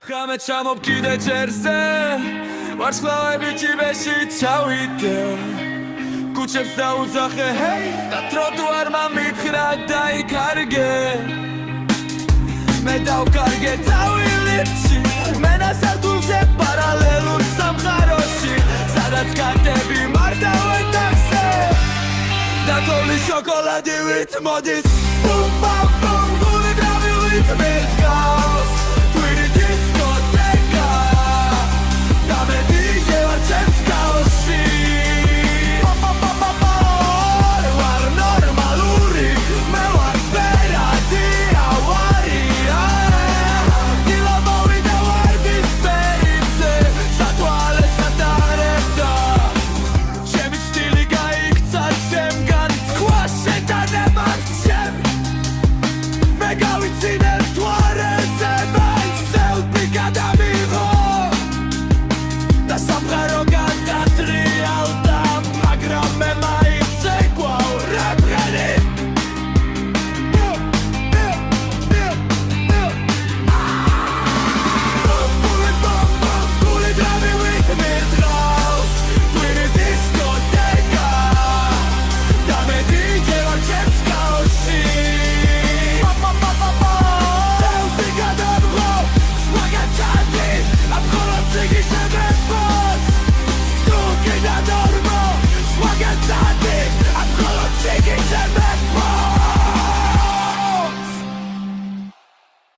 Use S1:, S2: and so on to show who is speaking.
S1: ხამე ჩამოვკიდე ჯერზე ვარსკვლავები ჭიბეში ჩავიდე კუჩებს დაუძახე ჰეი და ტროტუარმა მითხრა დაიკარგე მე დავკარგე თავი ლიფტში მენა სართულზე პარალელურ სამყაროში სადაც კატები მართავენ ტაქსზე და თოვლის შოკოლადი ვით მოდის ბუმ ბამ ბუმ გული გრავი ვით მერგა